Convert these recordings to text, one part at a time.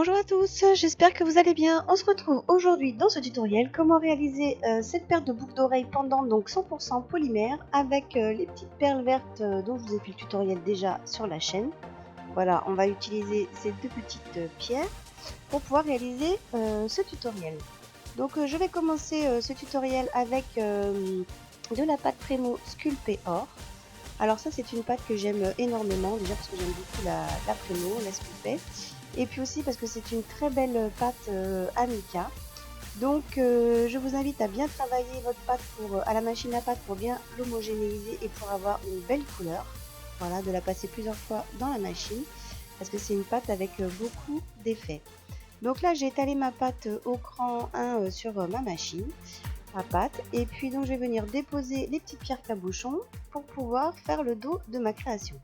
Bonjour à tous, j'espère que vous allez bien. On se retrouve aujourd'hui dans ce tutoriel comment réaliser cette paire de boucles d'oreilles pendant donc 100% polymère avec les petites perles vertes dont je vous ai fait le tutoriel déjà sur la chaîne. Voilà, on va utiliser ces deux petites pierres pour pouvoir réaliser ce tutoriel. Donc je vais commencer ce tutoriel avec de la pâte Premo Sculpté Or. Alors ça c'est une pâte que j'aime énormément, déjà parce que j'aime beaucoup la Premo, la Sculpté. Et puis aussi parce que c'est une très belle pâte à mica. Donc je vous invite à bien travailler votre pâte à la machine à pâte pour bien l'homogénéiser et pour avoir une belle couleur. Voilà, de la passer plusieurs fois dans la machine parce que c'est une pâte avec beaucoup d'effets. Donc là j'ai étalé ma pâte au cran 1 sur ma machine à pâte et puis donc je vais venir déposer les petites pierres cabochons pour pouvoir faire le dos de ma création.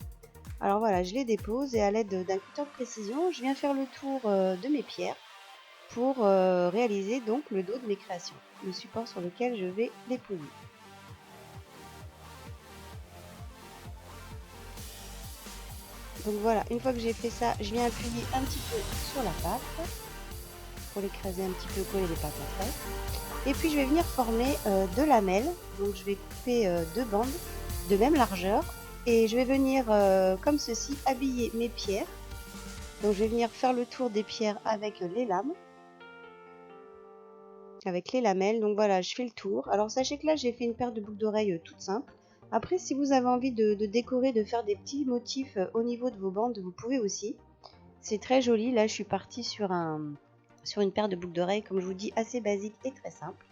Alors voilà, je les dépose et à l'aide d'un cutter de précision, je viens faire le tour de mes pierres pour réaliser donc le dos de mes créations, le support sur lequel je vais les poser. Donc voilà, une fois que j'ai fait ça, je viens appuyer un petit peu sur la pâte pour l'écraser un petit peu, coller les pâtes entre elles. Et puis je vais venir former deux lamelles, donc je vais couper deux bandes de même largeur et je vais venir comme ceci habiller mes pierres. Donc je vais venir faire le tour des pierres avec les lames, avec les lamelles. Donc voilà, je fais le tour. Alors sachez que là j'ai fait une paire de boucles d'oreilles toute simple. Après, si vous avez envie de décorer, de faire des petits motifs au niveau de vos bandes, vous pouvez aussi. C'est très joli. Là je suis partie sur une paire de boucles d'oreilles, comme je vous dis, assez basique et très simple.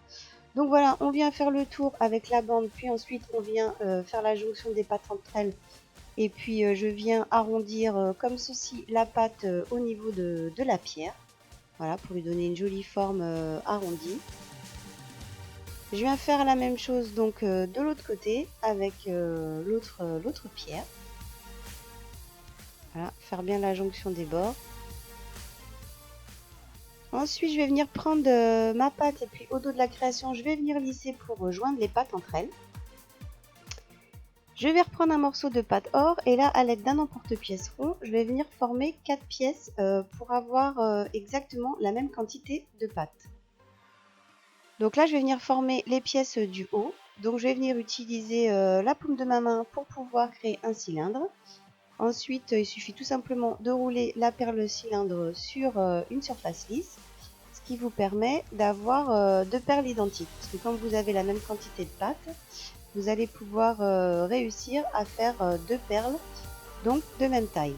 Donc voilà, on vient faire le tour avec la bande, puis ensuite on vient faire la jonction des pattes entre elles. Et puis je viens arrondir comme ceci la pâte au niveau de la pierre. Voilà, pour lui donner une jolie forme arrondie. Je viens faire la même chose donc de l'autre côté avec l'autre pierre. Voilà, faire bien la jonction des bords. Ensuite, je vais venir prendre ma pâte et puis au dos de la création, je vais venir lisser pour joindre les pâtes entre elles. Je vais reprendre un morceau de pâte or et là, à l'aide d'un emporte-pièce rond, je vais venir former 4 pièces pour avoir exactement la même quantité de pâte. Donc là, je vais venir former les pièces du haut. Donc je vais venir utiliser la paume de ma main pour pouvoir créer un cylindre. Ensuite, il suffit tout simplement de rouler la perle cylindre sur une surface lisse, ce qui vous permet d'avoir deux perles identiques. Parce que quand vous avez la même quantité de pâte, vous allez pouvoir réussir à faire deux perles, donc de même taille.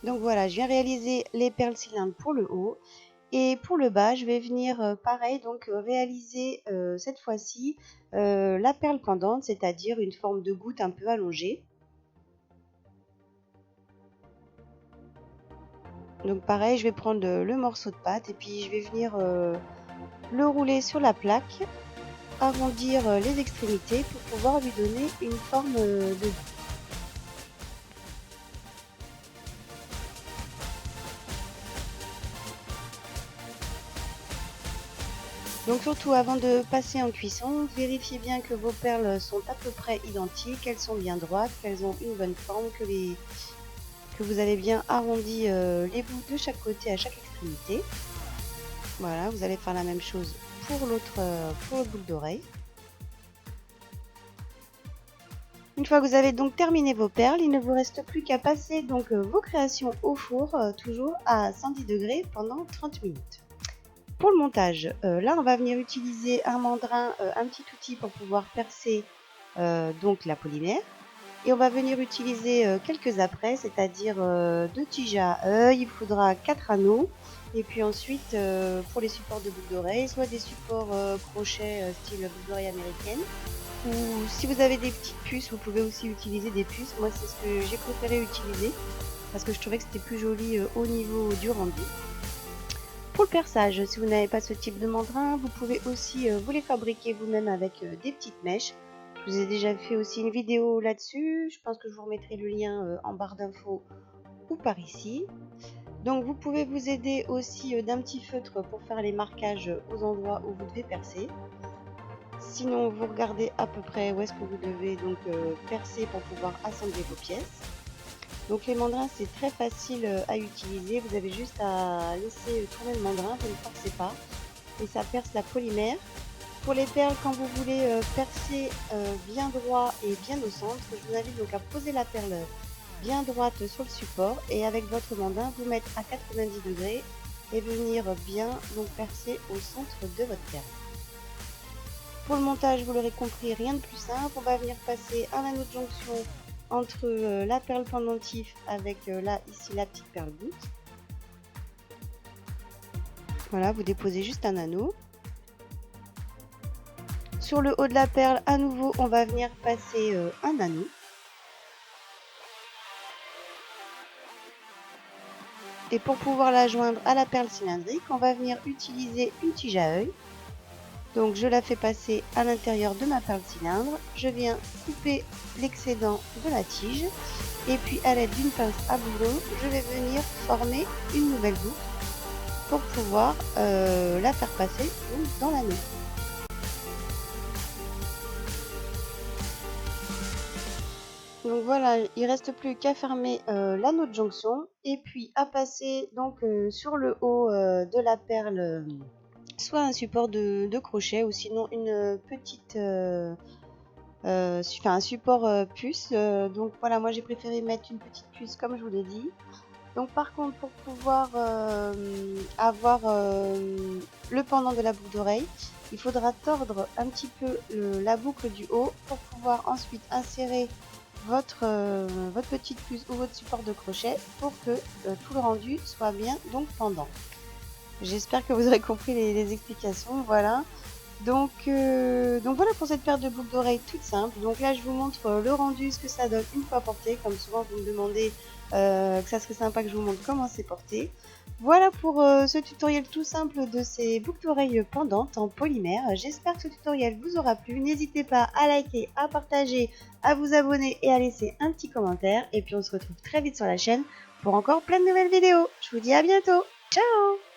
Donc voilà, je viens réaliser les perles cylindres pour le haut. Et pour le bas, je vais venir pareil, donc réaliser cette fois-ci la perle pendante, c'est-à-dire une forme de goutte un peu allongée. Donc pareil, je vais prendre le morceau de pâte et puis je vais venir le rouler sur la plaque, arrondir les extrémités pour pouvoir lui donner une forme de goutte. Donc surtout avant de passer en cuisson, vérifiez bien que vos perles sont à peu près identiques, qu'elles sont bien droites, qu'elles ont une bonne forme, que vous avez bien arrondi les bouts de chaque côté à chaque extrémité. Voilà, vous allez faire la même chose pour l'autre boucle d'oreille. Une fois que vous avez donc terminé vos perles, il ne vous reste plus qu'à passer donc vos créations au four, toujours à 110 degrés pendant 30 minutes. Pour le montage, là on va venir utiliser un mandrin, un petit outil pour pouvoir percer donc la polymère. Et on va venir utiliser quelques apprêts, c'est-à-dire 2 tiges à œil, il faudra 4 anneaux. Et puis ensuite, pour les supports de boucles d'oreilles, soit des supports crochet style boucle d'oreille américaine. Ou si vous avez des petites puces, vous pouvez aussi utiliser des puces. Moi, c'est ce que j'ai préféré utiliser parce que je trouvais que c'était plus joli au niveau du rendu. Pour le perçage, si vous n'avez pas ce type de mandrin, vous pouvez aussi vous les fabriquer vous-même avec des petites mèches. Je vous ai déjà fait aussi une vidéo là-dessus. Je pense que je vous remettrai le lien en barre d'infos ou par ici. Donc vous pouvez vous aider aussi d'un petit feutre pour faire les marquages aux endroits où vous devez percer. Sinon, vous regardez à peu près où est-ce que vous devez donc percer pour pouvoir assembler vos pièces. Donc les mandrins, c'est très facile à utiliser. Vous avez juste à laisser tourner le mandrin, vous ne forcez pas. Et ça perce la polymère. Pour les perles, quand vous voulez percer bien droit et bien au centre, je vous invite donc à poser la perle bien droite sur le support et avec votre mandrin, vous mettre à 90 degrés et venir bien donc percer au centre de votre perle. Pour le montage, vous l'aurez compris, rien de plus simple. On va venir passer un anneau de jonction entre la perle pendentif avec là ici la petite perle goutte. Voilà, vous déposez juste un anneau. Sur le haut de la perle, à nouveau, on va venir passer un anneau. Et pour pouvoir la joindre à la perle cylindrique, on va venir utiliser une tige à œil. Donc je la fais passer à l'intérieur de ma perle cylindre. Je viens couper l'excédent de la tige. Et puis à l'aide d'une pince à boulon, je vais venir former une nouvelle boucle pour pouvoir la faire passer donc, dans l'anneau. Donc voilà, il reste plus qu'à fermer l'anneau de jonction et puis à passer donc sur le haut de la perle soit un support de crochet ou sinon une petite un support puce. Donc voilà, moi j'ai préféré mettre une petite puce comme je vous l'ai dit. Donc par contre, pour pouvoir avoir le pendant de la boucle d'oreille, il faudra tordre un petit peu la boucle du haut pour pouvoir ensuite insérer votre petite puce ou votre support de crochet pour que tout le rendu soit bien donc pendant. J'espère que vous aurez compris les explications, voilà. Donc voilà pour cette paire de boucles d'oreilles toute simple. Donc là je vous montre le rendu, ce que ça donne une fois porté. Comme souvent vous me demandez que ça serait sympa que je vous montre comment c'est porté. Voilà pour ce tutoriel tout simple de ces boucles d'oreilles pendantes en polymère. J'espère que ce tutoriel vous aura plu. N'hésitez pas à liker, à partager, à vous abonner et à laisser un petit commentaire. Et puis on se retrouve très vite sur la chaîne pour encore plein de nouvelles vidéos. Je vous dis à bientôt. Ciao!